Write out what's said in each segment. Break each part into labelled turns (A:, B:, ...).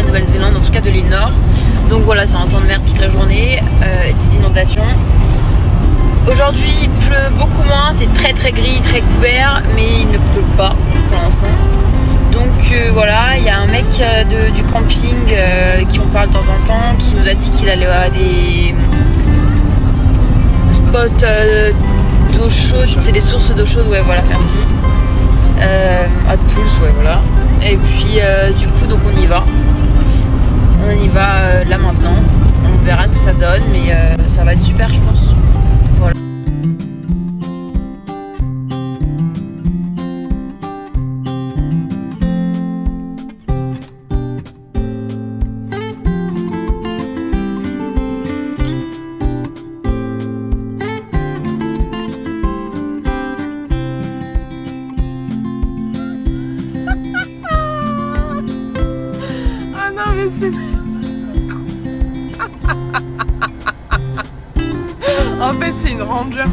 A: Nouvelle-Zélande, en tout cas de l'île Nord. Donc voilà, c'est un temps de merde toute la journée, des inondations. Aujourd'hui il pleut beaucoup moins, c'est très gris, très couvert, mais il ne pleut pas pour l'instant. Donc voilà, il y a un mec du camping qui on parle de temps en temps, qui nous a dit qu'il allait à des spots d'eau chaude, c'est des sources d'eau chaude, ouais voilà, merci. Hot pools, ouais voilà. Et puis du coup donc on y va. On y va là maintenant. On verra ce que ça donne, mais ça va être super je pense. Voilà.
B: En fait, c'est une Rangers.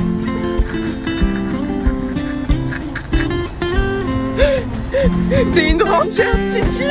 B: T'es une Rangers, Titi.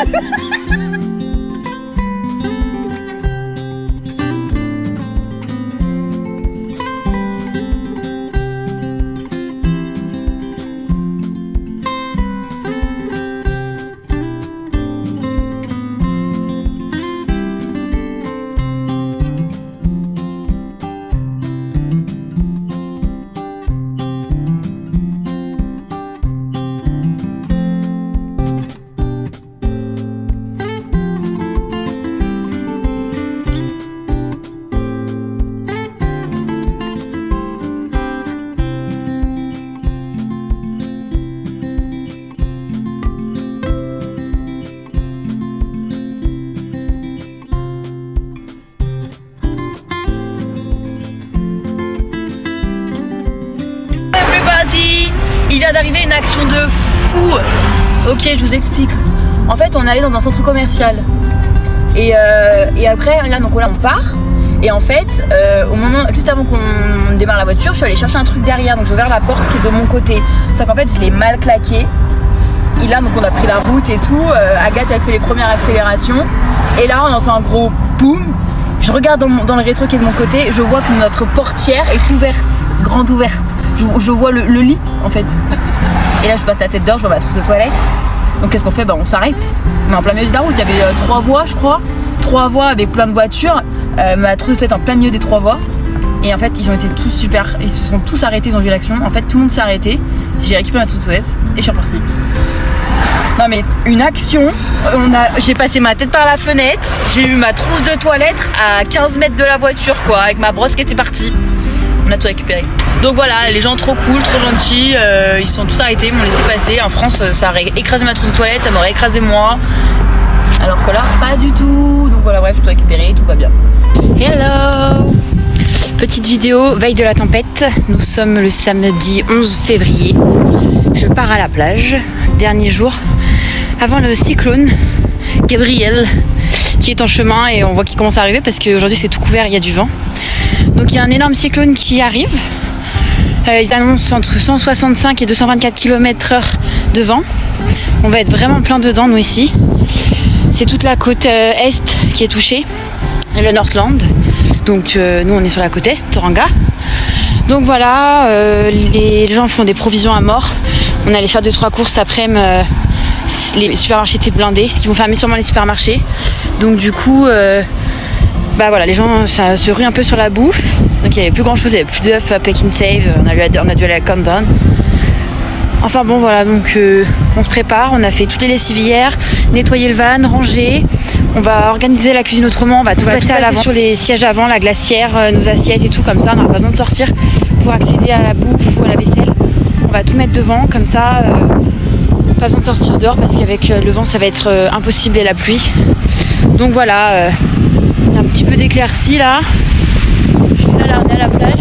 A: Il vient d'arriver une action de fou. Ok, je vous explique. En fait, on allait dans un centre commercial. Et après, là, donc là, on part. Et en fait, au moment, juste avant qu'on démarre la voiture, je suis allée chercher un truc derrière. Donc, j'ai ouvert la porte qui est de mon côté. Sauf qu'en fait, je l'ai mal claqué. Et là, donc, on a pris la route et tout. Agathe, elle fait les premières accélérations. Et là, on entend un gros boum. Je regarde dans le rétro qui est de mon côté, je vois que notre portière est ouverte, grande ouverte. Je vois le lit en fait. Et là je passe la tête dehors, je vois ma trousse de toilette. Donc qu'est-ce qu'on fait? On s'arrête. Mais en plein milieu de la route, il y avait 3 voies je crois. 3 voies avec plein de voitures. Ma trousse de toilette en plein milieu des 3 voies. Et en fait ils ont été tous super, ils se sont tous arrêtés, ils ont vu l'action. En fait tout le monde s'est arrêté. J'ai récupéré ma trousse de toilette et je suis repartie. Non mais une action, j'ai passé ma tête par la fenêtre, j'ai eu ma trousse de toilette à 15 mètres de la voiture quoi, avec ma brosse qui était partie. On a tout récupéré. Donc voilà, les gens trop cool, trop gentils, ils sont tous arrêtés, ils m'ont laissé passer. En France, ça aurait écrasé ma trousse de toilette, ça m'aurait écrasé moi. Alors que là, pas du tout. Donc voilà, bref, tout récupéré, tout va bien. Hello! Petite vidéo, veille de la tempête. Nous sommes le samedi 11 février. Je pars à la plage, dernier jour avant le cyclone Gabriel qui est en chemin et on voit qu'il commence à arriver parce qu'aujourd'hui c'est tout couvert, il y a du vent. Donc il y a un énorme cyclone qui arrive. Ils annoncent entre 165 et 224 km/h de vent. On va être vraiment plein dedans nous ici. C'est toute la côte est qui est touchée, le Northland. Donc nous on est sur la côte est, Tauranga. Donc voilà, les gens font des provisions à mort. On allait faire 2-3 courses après, les supermarchés étaient blindés, ce qui vont fermer sûrement les supermarchés. Donc du coup, voilà, les gens se ruent un peu sur la bouffe. Donc il n'y avait plus grand chose, il n'y avait plus d'œufs à Pack and Save, on a dû aller à Countdown. Enfin bon voilà, donc on se prépare, on a fait toutes les lessivières, nettoyer le van, ranger. On va organiser la cuisine autrement, on va tout passer à l'avant. Sur les sièges avant, la glacière, nos assiettes et tout comme ça, on n'aura pas besoin de sortir pour accéder à la bouffe ou à la vaisselle. On va tout mettre devant, comme ça, pas besoin de sortir dehors parce qu'avec le vent ça va être impossible et la pluie. Donc voilà, un petit peu d'éclaircie là. Je suis là, on est à la plage.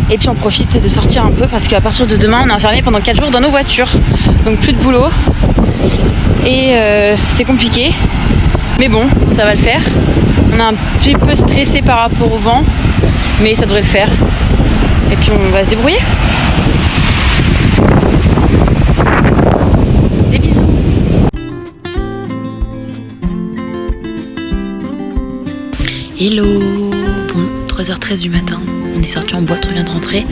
A: Et puis on profite de sortir un peu parce qu'à partir de demain on est enfermé pendant 4 jours dans nos voitures. Donc plus de boulot. Et c'est compliqué. Mais bon, ça va le faire. On est un petit peu stressé par rapport au vent. Mais ça devrait le faire. Et puis on va se débrouiller. Des bisous. Hello. Bon, 3h13 du matin, on est sorti en boîte, on vient de rentrer.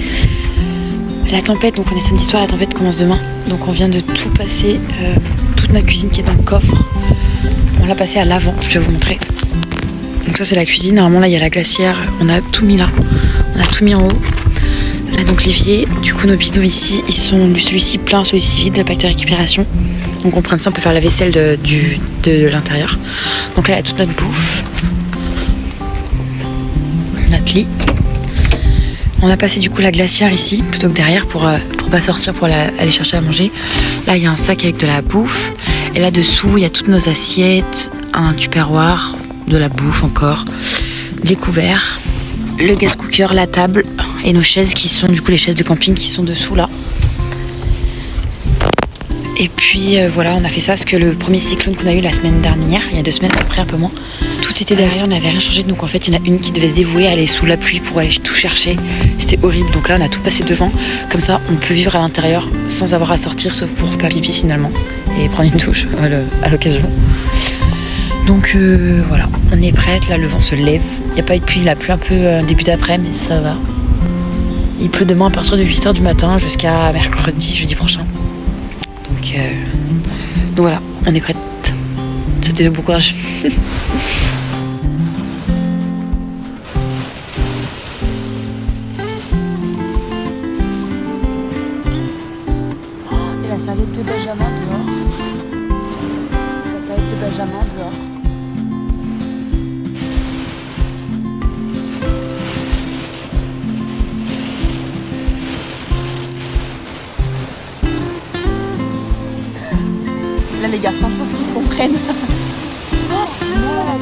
A: La tempête, donc on est samedi soir, la tempête commence demain. Donc on vient de tout passer, toute ma cuisine qui est dans le coffre. On l'a passé à l'avant, je vais vous montrer. Donc ça c'est la cuisine, normalement là il y a la glacière, on a tout mis là. On a tout mis en haut. Là donc l'évier, du coup nos bidons ici, ils sont celui-ci plein, celui-ci vide, le pack de récupération. Donc on prend comme ça, on peut faire la vaisselle de l'intérieur. Donc là il y a toute notre bouffe. Notre lit. On a passé du coup la glacière ici plutôt que derrière pour pas sortir pour aller chercher à manger. Là il y a un sac avec de la bouffe et là dessous il y a toutes nos assiettes, un tupperware, de la bouffe encore, les couverts, le gas cooker, la table et nos chaises qui sont du coup les chaises de camping qui sont dessous là. Et puis voilà, on a fait ça parce que le premier cyclone qu'on a eu la semaine dernière, il y a 2 semaines après un peu moins, tout était derrière, on n'avait rien changé. Donc en fait il y en a une qui devait se dévouer à aller sous la pluie pour aller tout chercher. C'était horrible, donc là on a tout passé devant. Comme ça on peut vivre à l'intérieur sans avoir à sortir, sauf pour faire pipi finalement et prendre une douche à l'occasion. Donc voilà, on est prête, là le vent se lève. Il n'y a pas eu de pluie, il a plu un peu début d'après, mais ça va. Il pleut demain à partir de 8h du matin jusqu'à mercredi, jeudi prochain. Donc voilà, on est prête. C'était de bon courage. Et la serviette de Benjamin dehors. La serviette de Benjamin dehors. Là les garçons, je pense qu'ils comprennent. Oh, non.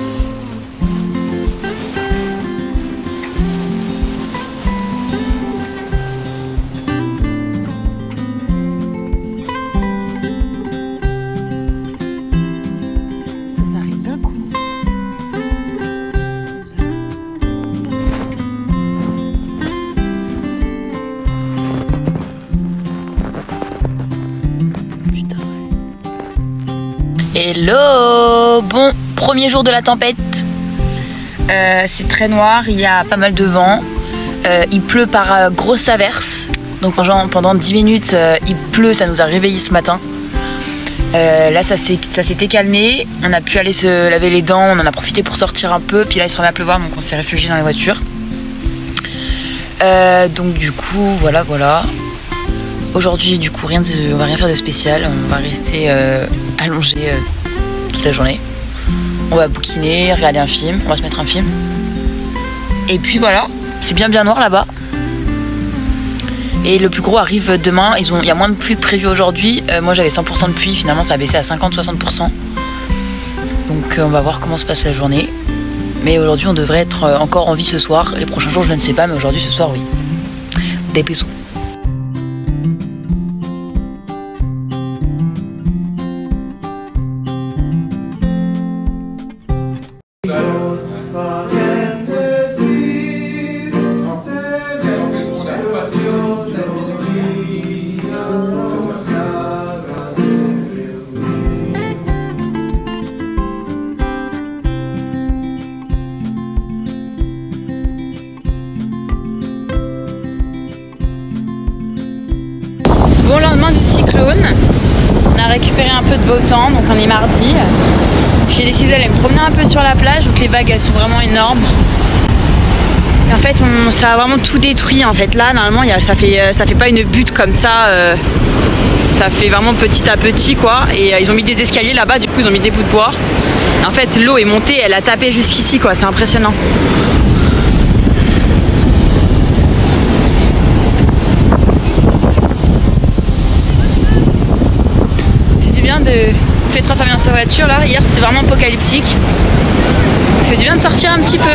A: Ça s'arrête d'un coup. Hello. Bon, premier jour de la tempête. C'est très noir, il y a pas mal de vent. Il pleut par grosses averses. Donc pendant 10 minutes, il pleut, ça nous a réveillés ce matin. Là, ça s'était calmé. On a pu aller se laver les dents, on en a profité pour sortir un peu. Puis là, il se remet à pleuvoir, donc on s'est réfugié dans les voitures. Donc du coup, voilà. Aujourd'hui, du coup, on va rien faire de spécial. On va rester allongé toute la journée. On va bouquiner, regarder un film. On va se mettre un film. Et puis voilà, c'est bien noir là-bas. Et le plus gros arrive demain. Il y a moins de pluie prévue aujourd'hui. Moi, j'avais 100% de pluie. Finalement, ça a baissé à 50-60%. Donc, on va voir comment se passe la journée. Mais aujourd'hui, on devrait être encore en vie ce soir. Les prochains jours, je ne sais pas, mais aujourd'hui, ce soir, oui. Des bisous. Bon lendemain du cyclone, on a récupéré un peu de beau temps, donc on est mardi. J'ai décidé d'aller me promener un peu sur la plage, donc les vagues elles sont vraiment énormes. Et en fait ça a vraiment tout détruit en fait. Là normalement ça fait pas une butte comme ça, ça fait vraiment petit à petit quoi. Et ils ont mis des escaliers là-bas, du coup ils ont mis des bouts de bois. Et en fait l'eau est montée, elle a tapé jusqu'ici quoi, c'est impressionnant. De fait 3 fois bien sur voiture là, hier c'était vraiment apocalyptique. Ça fait du bien de sortir un petit peu.